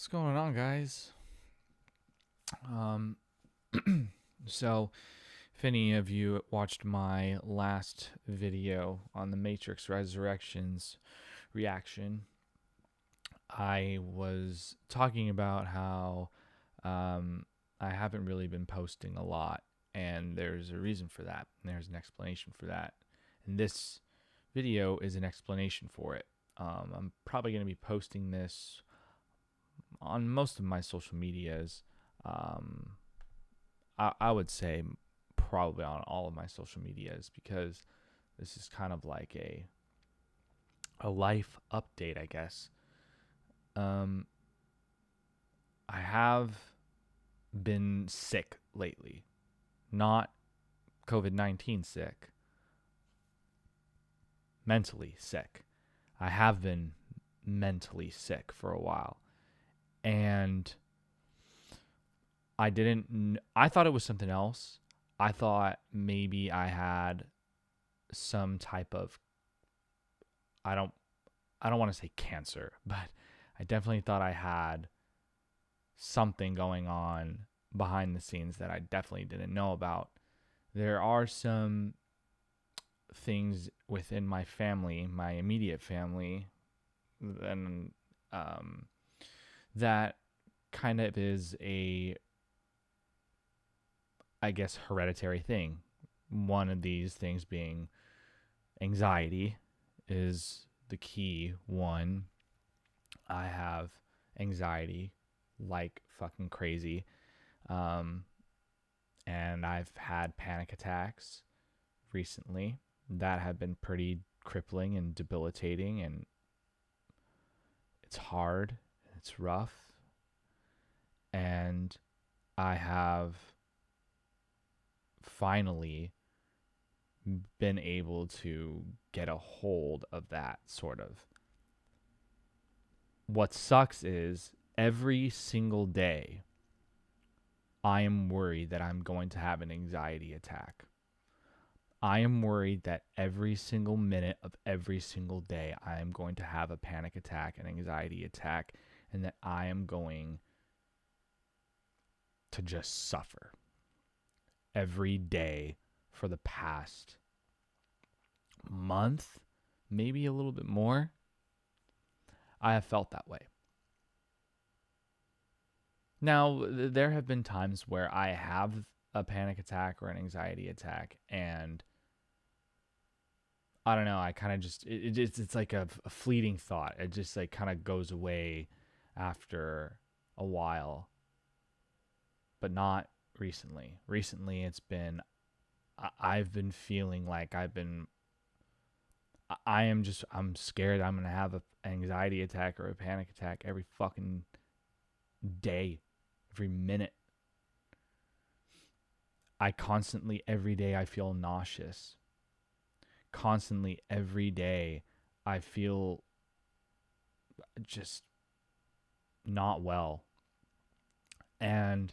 What's going on, guys? Um, so, if any of you watched my last video on the Matrix Resurrections reaction, I was talking about how I haven't really been posting a lot, and there's a reason for that. And there's an explanation for that, and this video is an explanation for it. I'm probably going to be posting this on most of my social medias. Um, I would say probably on all of my social medias because this is kind of like a life update, I guess. Um, I have been sick lately, not COVID-19 sick, mentally sick. I have been mentally sick for a while, and I thought it was something else. I thought maybe I had some type of I don't I don't want to say cancer, but I definitely thought I had something going on behind the scenes that I definitely didn't know about. There are some things within my family, my immediate family, and um, that kind of is I guess, hereditary thing. One of these things being anxiety is the key one. I have anxiety like fucking crazy. Um, and I've had panic attacks recently that have been pretty crippling and debilitating, and it's hard, it's rough. And I have finally been able to get a hold of that sort of. What sucks is every single day I am worried that I'm going to have an anxiety attack. I am worried that every single minute of every single day I am going to have a panic attack, an anxiety attack, and that I am going to just suffer every day for the past month, maybe a little bit more. I have felt that way. Now, there have been times where I have a panic attack or an anxiety attack, and I don't know, I kind of just it's like a fleeting thought. It just like kind of goes away after a while, but not recently. Recently, it's been I've been feeling like I'm scared I'm gonna have an anxiety attack or a panic attack every fucking day, every minute. I constantly, every day, I feel nauseous. Constantly, every day, I feel just not well. And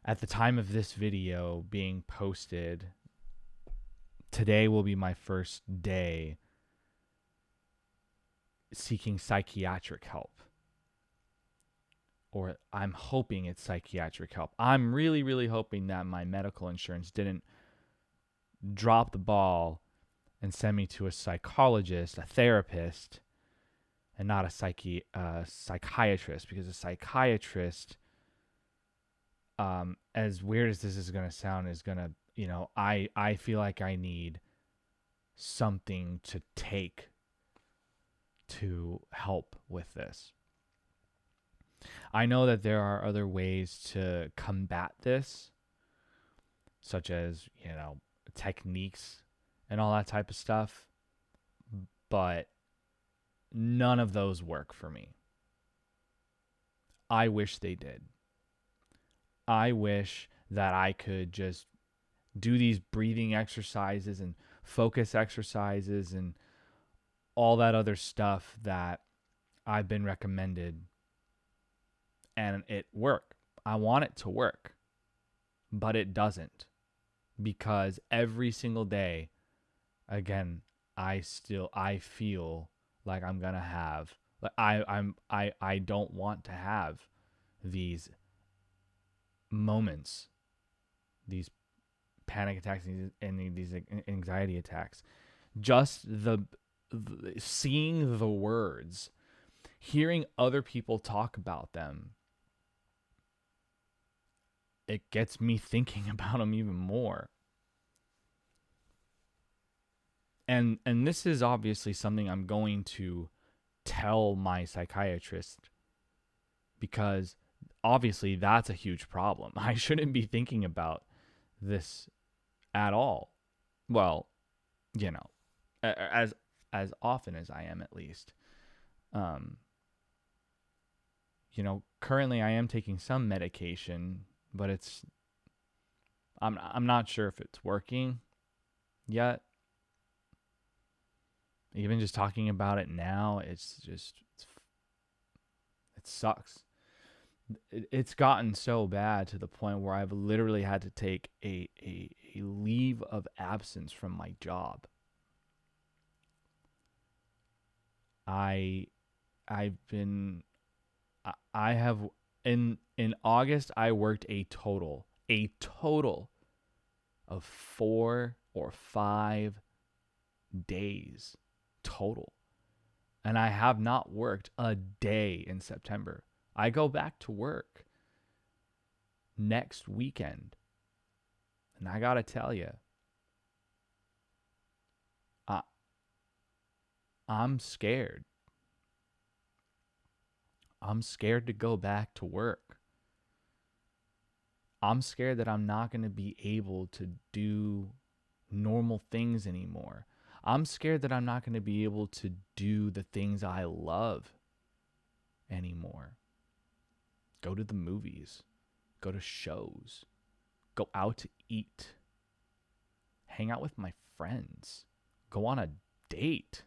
at the time of this video being posted, today will be my first day seeking psychiatric help. Or I'm hoping it's psychiatric help. I'm really, really hoping that my medical insurance didn't drop the ball and send me to a psychologist, a therapist, and not a psychiatrist, because a psychiatrist, as weird as this is going to sound, is going to, I feel like I need something to take to help with this. I know that there are other ways to combat this, such as, techniques and all that type of stuff, but none of those work for me. I wish they did. I wish that I could just do these breathing exercises and focus exercises and all that other stuff that I've been recommended, and it work. I want it to work, but it doesn't, because every single day, again, I feel like I'm gonna have, like I don't want to have these moments, these panic attacks and these anxiety attacks. Just the seeing the words, hearing other people talk about them, it gets me thinking about them even more. And this is obviously something I'm going to tell my psychiatrist, because obviously that's a huge problem. I shouldn't be thinking about this at all. Well, you know, as often as I am, at least. Um, currently I am taking some medication, but I'm not sure if it's working yet. Even just talking about it now, it sucks. It's gotten so bad to the point where I've literally had to take a leave of absence from my job. I have in August I worked a total of 4 or 5 days total. And I have not worked a day in September. I go back to work next weekend. And I got to tell you, I'm scared. I'm scared to go back to work. I'm scared that I'm not going to be able to do normal things anymore. I'm scared that I'm not going to be able to do the things I love anymore. Go to the movies, go to shows, go out to eat, hang out with my friends, go on a date,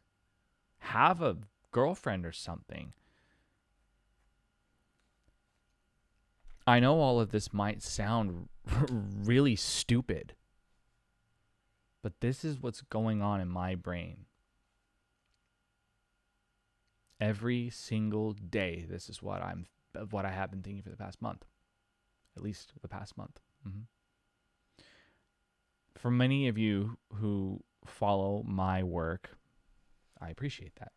have a girlfriend or something. I know all of this might sound really stupid, but this is what's going on in my brain. Every single day, this is what I have been thinking for the past month. At least the past month. Mm-hmm. For many of you who follow my work, I appreciate that.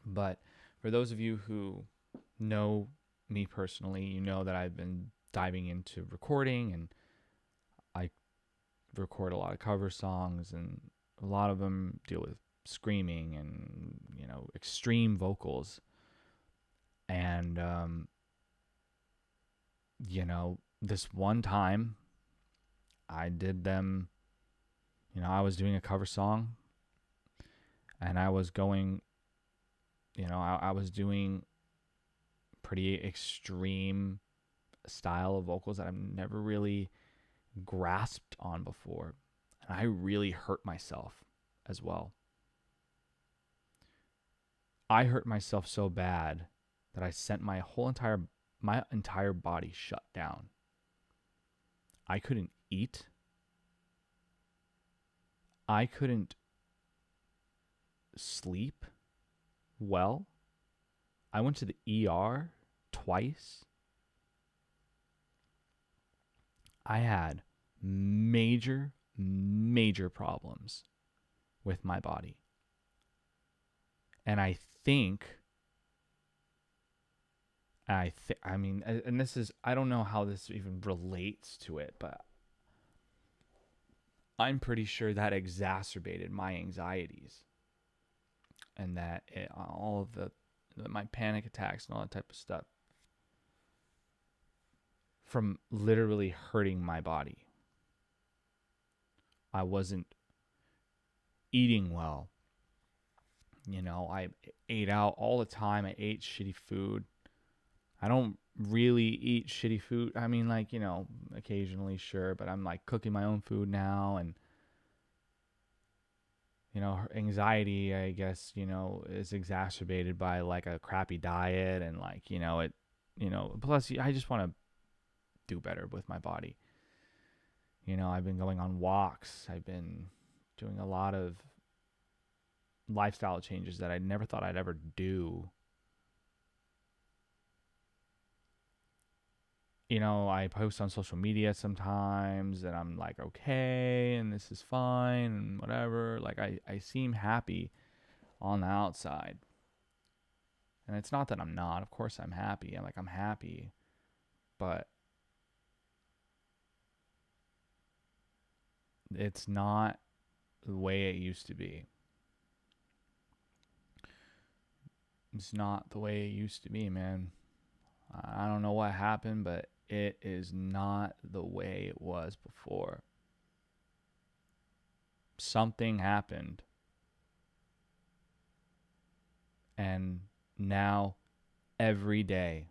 But for those of you who know me personally, you know that I've been diving into recording, and I record a lot of cover songs, and a lot of them deal with screaming and, extreme vocals. And, this one time I did them, I was doing a cover song, and I was going, I was doing pretty extreme style of vocals that I've never really grasped on before. And I really hurt myself as well. I hurt myself so bad that I sent my entire body shut down. I couldn't eat. I couldn't sleep well. I went to the ER twice. I had major problems with my body. And I think, and this is, I don't know how this even relates to it, but I'm pretty sure that exacerbated my anxieties, and that all of my panic attacks and all that type of stuff from literally hurting my body. I wasn't eating well. I ate out all the time. I ate shitty food. I don't really eat shitty food. I mean, occasionally, sure, but I'm cooking my own food now, and anxiety, I guess, is exacerbated by a crappy diet, and plus I just want to do better with my body. I've been going on walks. I've been doing a lot of lifestyle changes that I never thought I'd ever do. I post on social media sometimes and I'm like, okay, and this is fine and whatever. Like, I seem happy on the outside. And it's not that I'm not. Of course I'm happy. I'm happy. But it's not the way it used to be. It's not the way it used to be, man. I don't know what happened, but it is not the way it was before. Something happened. And now, every day,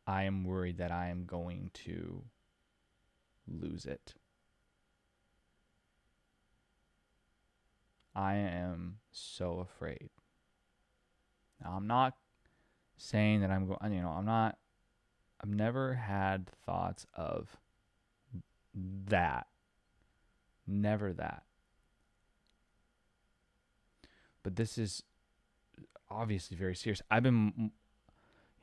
I am worried that I am going to lose it. I am so afraid. Now, I'm not saying that I'm going, I've never had thoughts of that. Never that. But this is obviously very serious. I've been,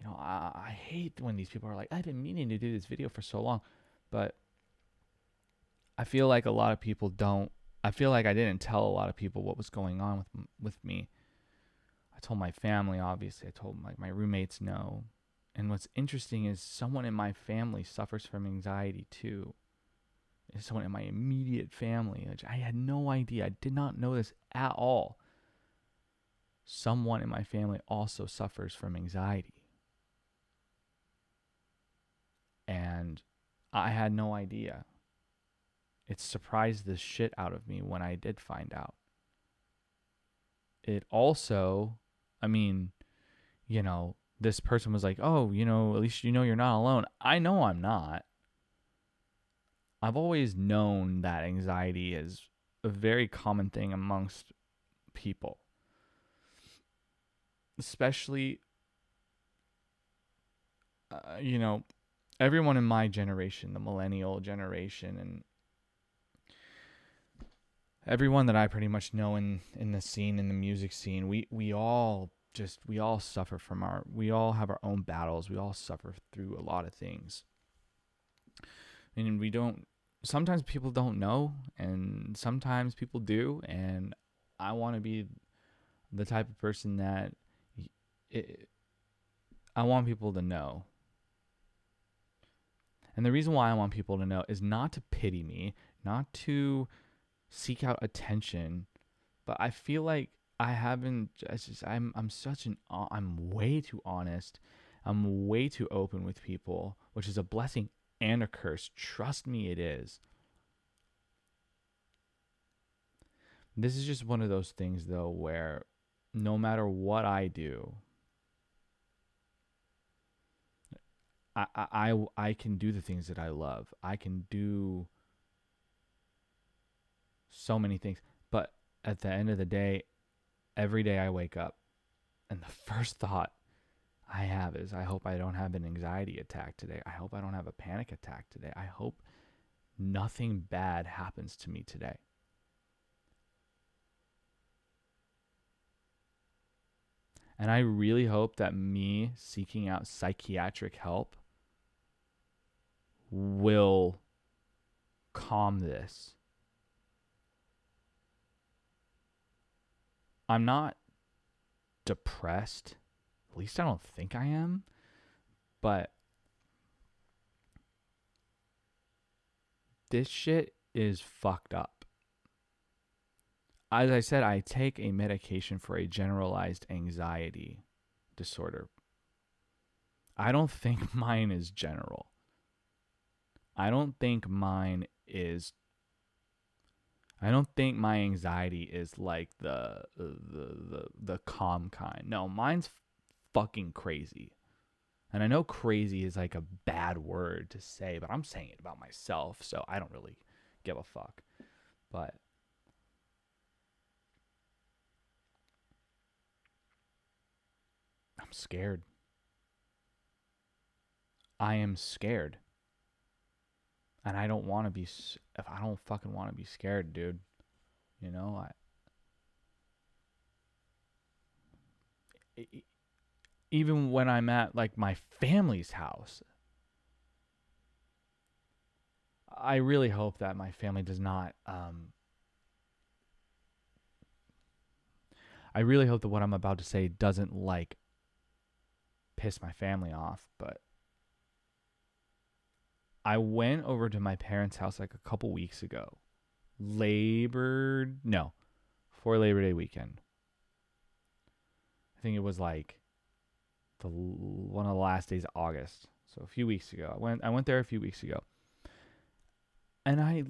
I hate when these people are like, I've been meaning to do this video for so long. But I feel like a lot of people don't. I feel like I didn't tell a lot of people what was going on with me. I told my family, obviously. I told my roommates no. And what's interesting is someone in my family suffers from anxiety too. Someone in my immediate family, which I had no idea. I did not know this at all. Someone in my family also suffers from anxiety. And I had no idea. It surprised the shit out of me when I did find out. It also, this person was like, oh, at least you're not alone. I know I'm not. I've always known that anxiety is a very common thing amongst people. Especially, everyone in my generation, the millennial generation, and everyone that I pretty much know in the scene, in the music scene, we all suffer from we all have our own battles. We all suffer through a lot of things. And sometimes people don't know, and sometimes people do, and I want to be the type of person that I want people to know. And the reason why I want people to know is not to pity me, not to seek out attention, but I feel like I haven't. I'm way too honest. I'm way too open with people, which is a blessing and a curse. Trust me, it is. This is just one of those things, though, where no matter what I do, I can do the things that I love. I can do so many things. But at the end of the day, every day I wake up, and the first thought I have is, I hope I don't have an anxiety attack today. I hope I don't have a panic attack today. I hope nothing bad happens to me today. And I really hope that me seeking out psychiatric help will calm this. I'm not depressed. At least I don't think I am. But this shit is fucked up. As I said, I take a medication for a generalized anxiety disorder. I don't think mine is general. I don't think my anxiety is like the calm kind. No, mine's fucking crazy. And I know crazy is like a bad word to say, but I'm saying it about myself, so I don't really give a fuck. But I'm scared. I am scared. And I don't want to be, if I don't fucking want to be scared, dude. You know, even when I'm at like my family's house, I really hope that my family does not. I really hope that what I'm about to say doesn't like piss my family off. But I went over to my parents' house like a couple weeks ago, for Labor Day weekend. I think it was like one of the last days of August, so a few weeks ago. I went there a few weeks ago, and I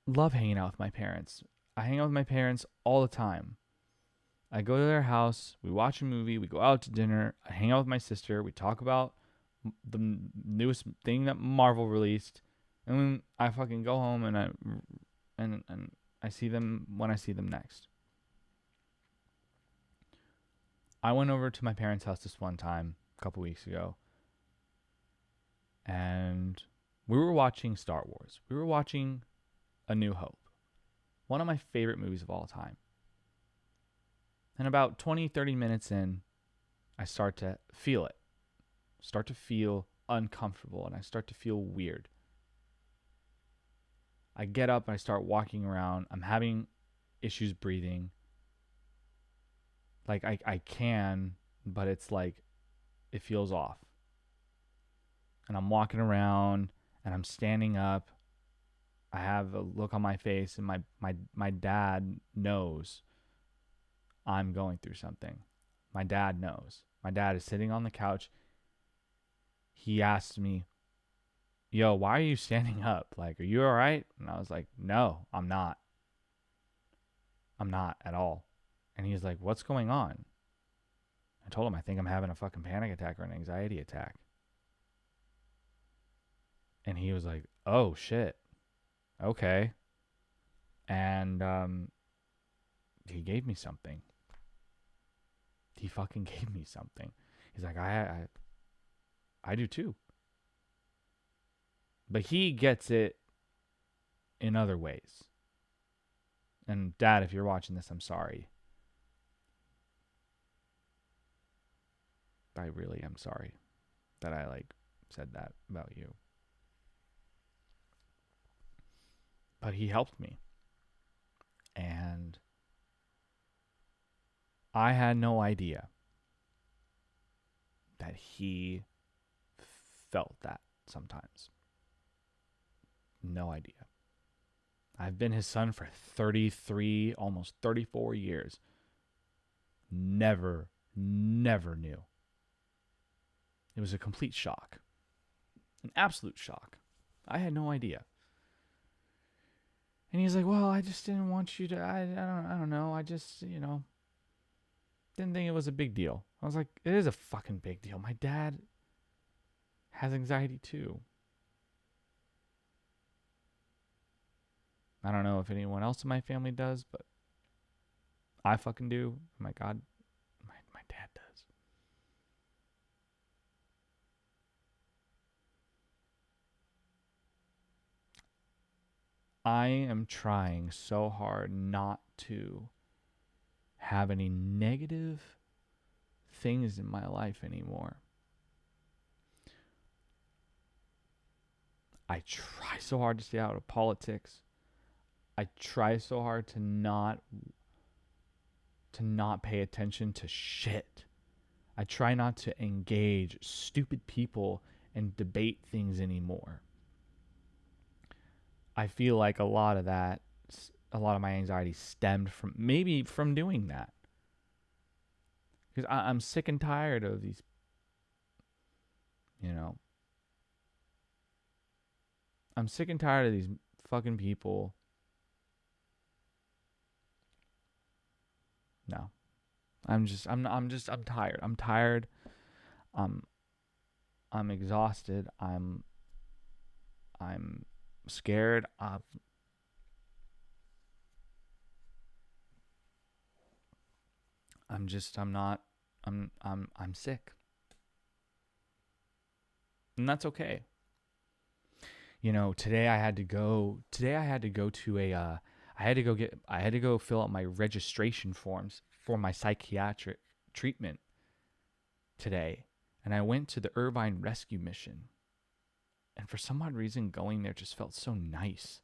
love hanging out with my parents. I hang out with my parents all the time. I go to their house, we watch a movie, we go out to dinner, I hang out with my sister, we talk about the newest thing that Marvel released, and then I fucking go home and I see them when I see them next. I went over to my parents' house this one time a couple weeks ago, and we were watching Star Wars. We were watching A New Hope, one of my favorite movies of all time. And about 20, 30 minutes in, I start to feel it. Start to feel uncomfortable, and I start to feel weird. I get up and I start walking around. I'm having issues breathing. Like I can, but it's like it feels off. And I'm walking around and I'm standing up. I have a look on my face, and my dad knows I'm going through something. My dad knows. My dad is sitting on the couch. He asked me, "Yo, why are you standing up? Like, are you all right?" And I was like, "No, I'm not. I'm not at all." And he's like, "What's going on?" I told him, "I think I'm having a fucking panic attack or an anxiety attack." And he was like, "Oh, shit. Okay." And he gave me something. He fucking gave me something. He's like, I do too. But he gets it in other ways. And Dad, if you're watching this, I'm sorry. I really am sorry that I said that about you. But he helped me. And I had no idea that he felt that sometimes. No idea. I've been his son for 33, almost 34 years. Never knew. It was a complete shock. An absolute shock. I had no idea. And he's like, "Well, I just didn't want you to, I don't know. I just, didn't think it was a big deal." I was like, "It is a fucking big deal. My dad has anxiety too." I don't know if anyone else in my family does, but I fucking do. Oh my God, my dad does. I am trying so hard not to have any negative things in my life anymore. I try so hard to stay out of politics. I try so hard to not pay attention to shit. I try not to engage stupid people and debate things anymore. I feel like a lot of my anxiety stemmed from doing that. Because I'm sick and tired of these, I'm sick and tired of these fucking people. No. I'm tired. I'm tired. I'm exhausted. I'm scared. I'm sick. And that's okay. Today I had to go to I had to go fill out my registration forms for my psychiatric treatment today. And I went to the Irvine Rescue Mission. And for some odd reason, going there just felt so nice.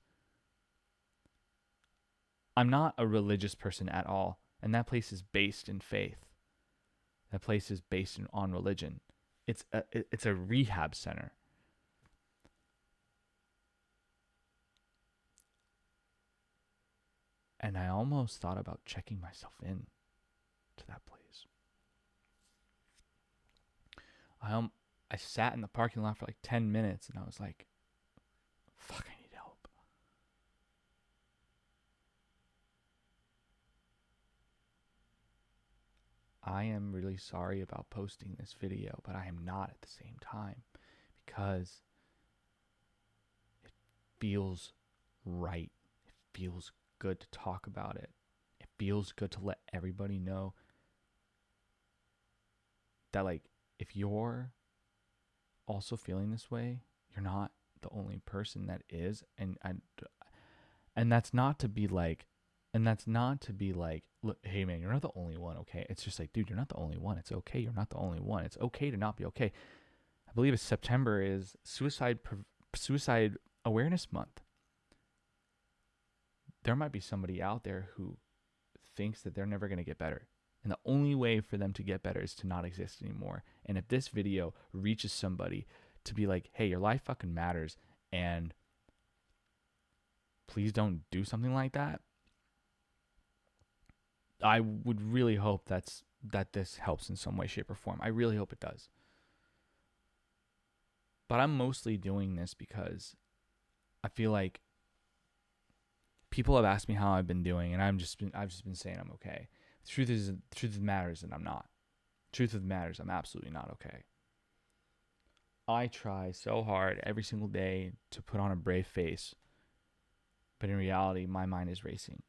I'm not a religious person at all, and that place is based in faith. That place is based on religion. It's a rehab center. And I almost thought about checking myself in to that place. I sat in the parking lot for like 10 minutes and I was like, fuck, I need help. I am really sorry about posting this video, but I am not at the same time because it feels right. It feels good to talk about it. It feels good to let everybody know that, like, if you're also feeling this way, you're not the only person that is. And that's not to be like, look, hey man, you're not the only one, okay? It's just like, dude, you're not the only one. It's okay. You're not the only one. It's okay to not be okay. I believe it's September is suicide awareness month. There might be somebody out there who thinks that they're never going to get better. And the only way for them to get better is to not exist anymore. And if this video reaches somebody to be like, hey, your life fucking matters, and please don't do something like that, I would really hope that this helps in some way, shape, or form. I really hope it does. But I'm mostly doing this because I feel like people have asked me how I've been doing, and I've just been saying I'm okay. The truth of the matter is that I'm not. Truth of the matter is I'm absolutely not okay. I try so hard every single day to put on a brave face, but in reality, my mind is racing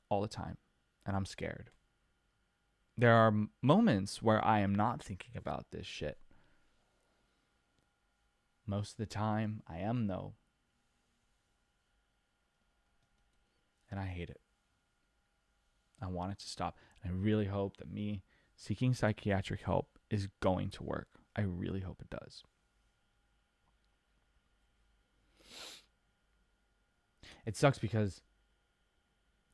all the time, and I'm scared. There are moments where I am not thinking about this shit. Most of the time, I am, though. And I hate it. I want it to stop. And I really hope that me seeking psychiatric help is going to work. I really hope it does. It sucks because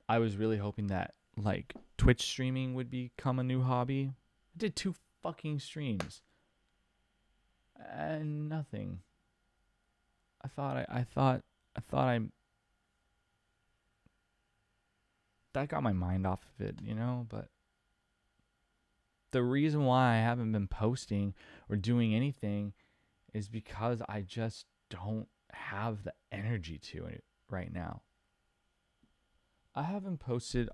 I was really hoping that, like, Twitch streaming would become a new hobby. I did 2 fucking streams. And nothing. I thought that got my mind off of it, you know, but the reason why I haven't been posting or doing anything is because I just don't have the energy to it right now. I haven't posted,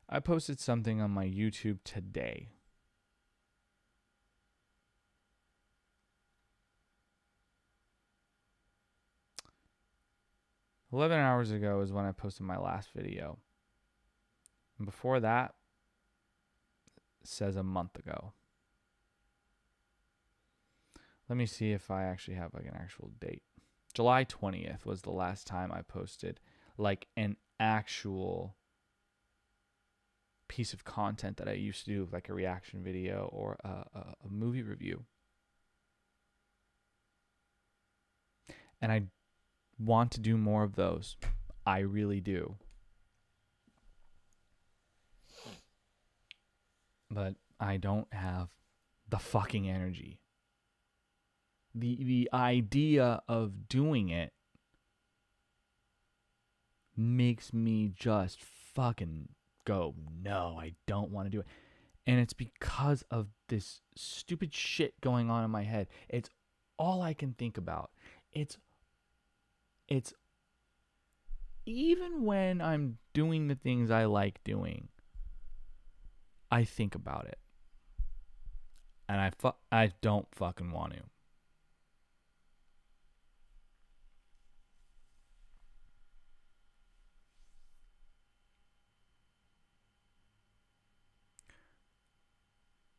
I posted something on my YouTube today. "11 hours ago is when I posted my last video. And before that, it says a month ago. Let me see if I actually have like an actual date. July 20th was the last time I posted like an actual piece of content that I used to do, like a reaction video or a movie review. And I want to do more of those. I really do. But I don't have the fucking energy. The idea of doing it makes me just fucking go, no, I don't want to do it. And it's because of this stupid shit going on in my head. It's all I can think about. It's even when I'm doing the things I like doing, I think about it. And I don't fucking want to.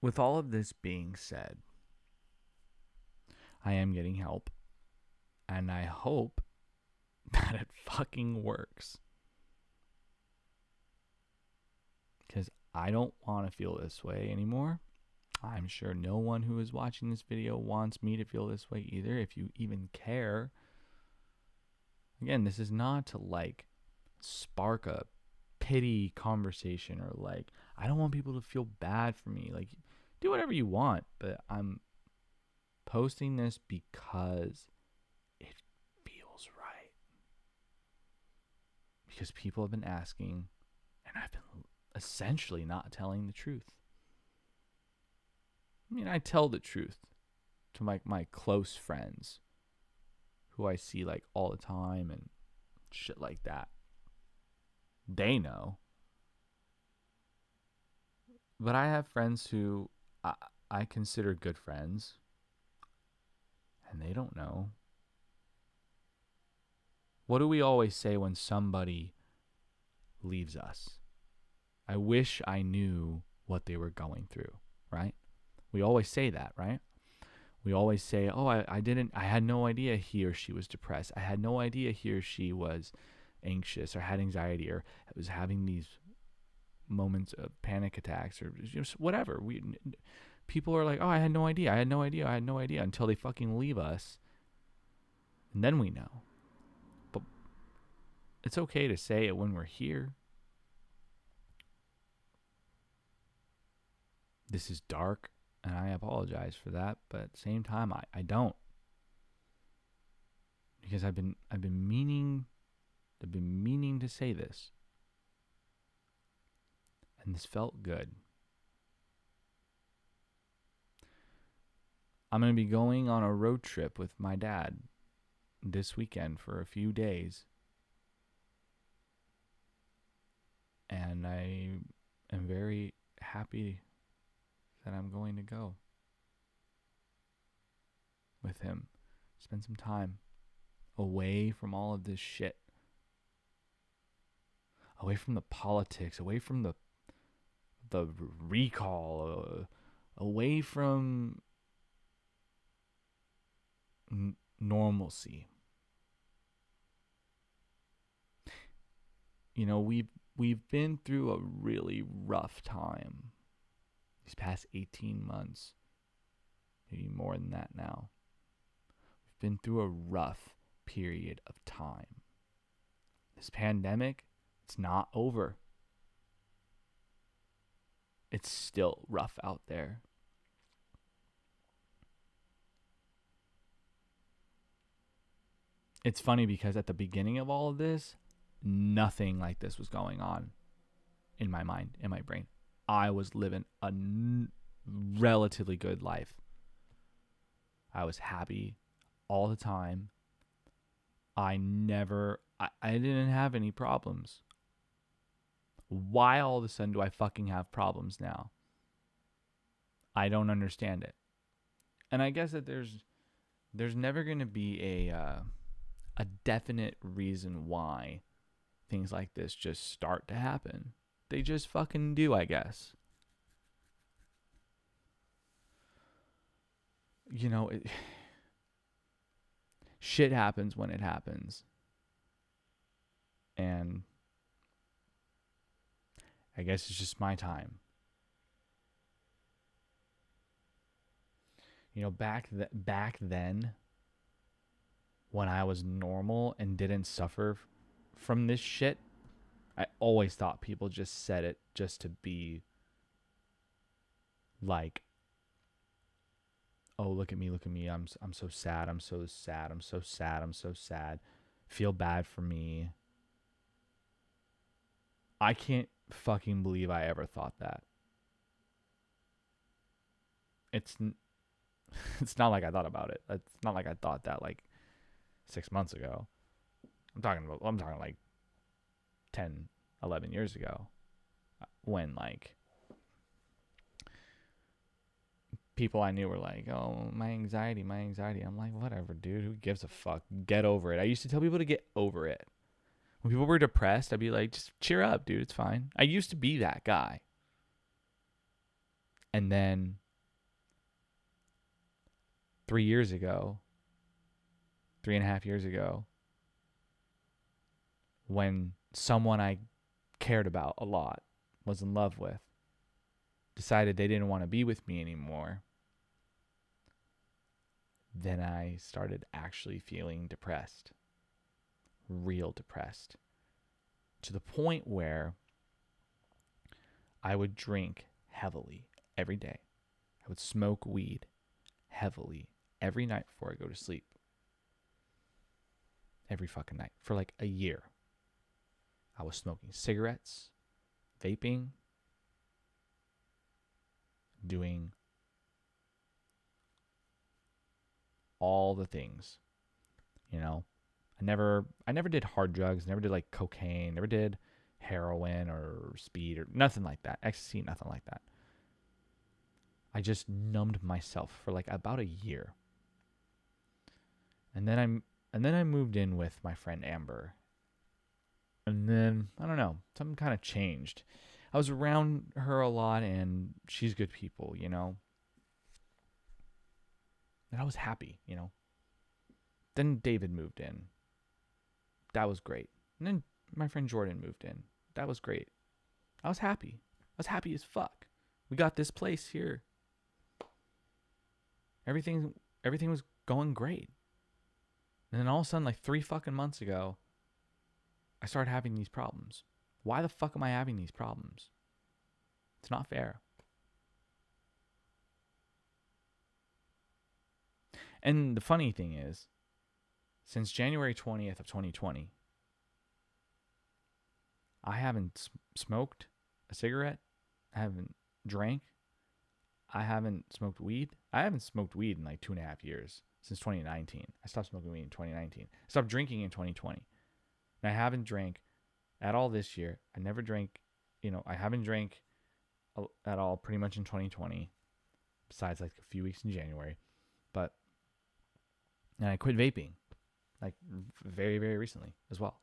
With all of this being said, I am getting help. And I hope that it fucking works. Because I don't want to feel this way anymore. I'm sure no one who is watching this video wants me to feel this way either, if you even care. Again, this is not to like spark a pity conversation or like, I don't want people to feel bad for me. Like, do whatever you want, but I'm posting this because it feels right. Because people have been asking, and I've been essentially not telling the truth. I mean, I tell the truth to my close friends who I see like all the time and shit like that. They know. But I have friends who I consider good friends, and they don't know. What do we always say when somebody leaves us? I wish I knew what they were going through, right? We always say that, right? We always say, oh, I had no idea he or she was depressed. I had no idea he or she was anxious or had anxiety or was having these moments of panic attacks or just whatever. People are like, oh, I had no idea until they fucking leave us. And then we know. But it's okay to say it when we're here. This is dark, and I apologize for that, but at the same time, I don't. Because I've been meaning to say this. And this felt good. I'm going to be going on a road trip with my dad this weekend for a few days. And I am very happy that I'm going to go with him. Spend some time away from all of this shit. Away from the politics, away from the recall, away from normalcy. You know, we've been through a really rough time these past 18 months, maybe more than that now. We've been through a rough period of time. This pandemic, it's not over. It's still rough out there. It's funny because at the beginning of all of this, nothing like this was going on in my mind, in my brain. I was living a relatively good life. I was happy all the time. I didn't have any problems. Why all of a sudden do I fucking have problems now? I don't understand it. And I guess that there's never going to be a definite reason why things like this just start to happen. They just fucking do, I guess. You know, shit happens when it happens. And I guess it's just my time. You know, back then, when I was normal and didn't suffer from this shit, I always thought people just said it just to be like, oh, look at me, I'm so sad, I'm so sad, I'm so sad, I'm so sad. Feel bad for me. I can't fucking believe I ever thought that. It's not like I thought about it. It's not like I thought that like 6 months ago. I'm talking like 10, 11 years ago, when like people I knew were like, oh, my anxiety. I'm like, whatever, dude, who gives a fuck? Get over it. I used to tell people to get over it. When people were depressed, I'd be like, just cheer up, dude, it's fine. I used to be that guy. And then 3 years ago, 3.5 years ago, when someone I cared about a lot, was in love with, decided they didn't want to be with me anymore, then I started actually feeling depressed, real depressed, to the point where I would drink heavily every day. I would smoke weed heavily every night before I go to sleep. Every fucking night for like a year. I was smoking cigarettes, vaping, doing all the things. You know, I never did hard drugs, never did like cocaine, never did heroin or speed or nothing like that. Ecstasy, nothing like that. I just numbed myself for like about a year. And then I moved in with my friend Amber. And then I don't know, something kind of changed. I was around her a lot and she's good people, you know. And I was happy, you know. Then David moved in. That was great. And then my friend Jordan moved in. That was great. I was happy. I was happy as fuck. We got this place here. Everything was going great. And then all of a sudden, like 3 fucking months ago, I started having these problems. Why the fuck am I having these problems? It's not fair. And the funny thing is, since January 20th of 2020, I haven't smoked a cigarette. I haven't drank. I haven't smoked weed. I haven't smoked weed in like 2.5 years, since 2019. I stopped smoking weed in 2019. I stopped drinking in 2020. And I haven't drank at all this year. I never drank, I haven't drank at all pretty much in 2020, besides like a few weeks in January. And I quit vaping like very, very recently as well.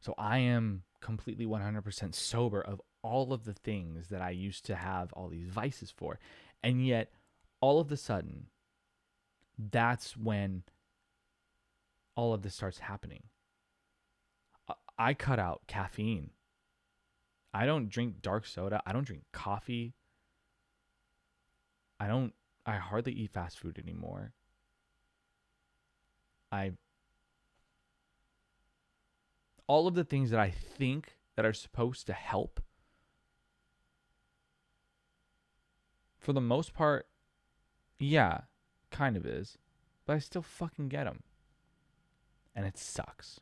So I am completely 100% sober of all of the things that I used to have all these vices for. And yet, all of a sudden, that's when all of this starts happening. I cut out caffeine. I don't drink dark soda. I don't drink coffee. I hardly eat fast food anymore. All of the things that I think that are supposed to help, for the most part, yeah, kind of is. But I still fucking get them. And it sucks.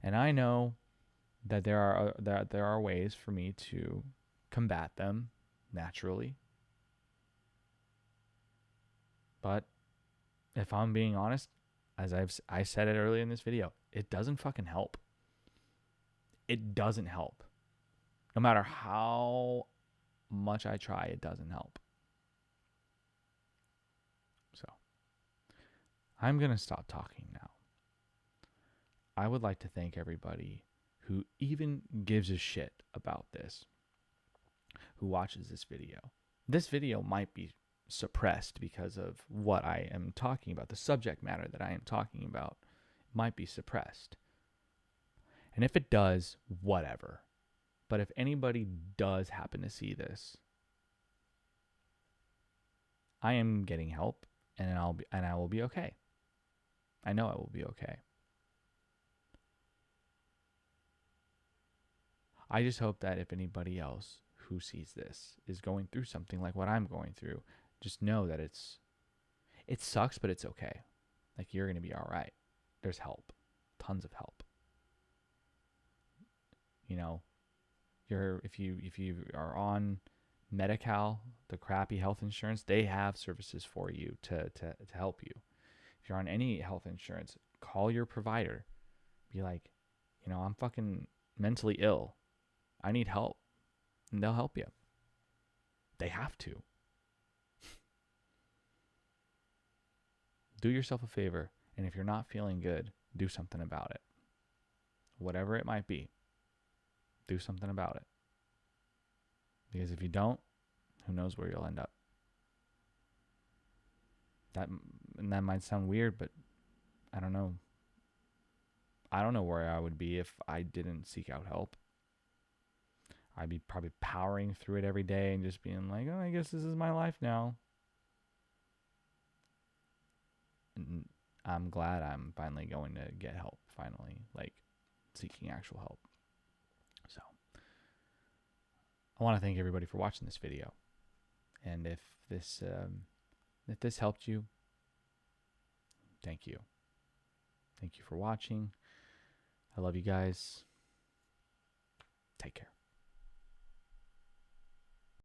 And I know that there are ways for me to combat them naturally. But if I'm being honest, as I said it earlier in this video, it doesn't fucking help. It doesn't help. No matter how much I try, it doesn't help. So, I'm going to stop talking now. I would like to thank everybody who even gives a shit about this, who watches this video. This video might be suppressed because of what I am talking about. The subject matter that I am talking about might be suppressed. And if it does, whatever. But if anybody does happen to see this, I am getting help, and I will be okay. I know I will be okay. I just hope that if anybody else who sees this is going through something like what I'm going through, just know that it sucks, but it's okay. Like, you're going to be all right. There's help. Tons of help. If you are on Medi-Cal, the crappy health insurance, they have services for you to help you. If you're on any health insurance, call your provider. Be like, I'm fucking mentally ill. I need help. And they'll help you. They have to. Do yourself a favor. And if you're not feeling good, do something about it. Whatever it might be. Do something about it. Because if you don't, who knows where you'll end up. That might sound weird, but I don't know. I don't know where I would be if I didn't seek out help. I'd be probably powering through it every day and just being like, oh, I guess this is my life now. And I'm glad I'm finally going to get help, finally, like seeking actual help. So I want to thank everybody for watching this video. And if this helped you, thank you. Thank you for watching. I love you guys. Take care.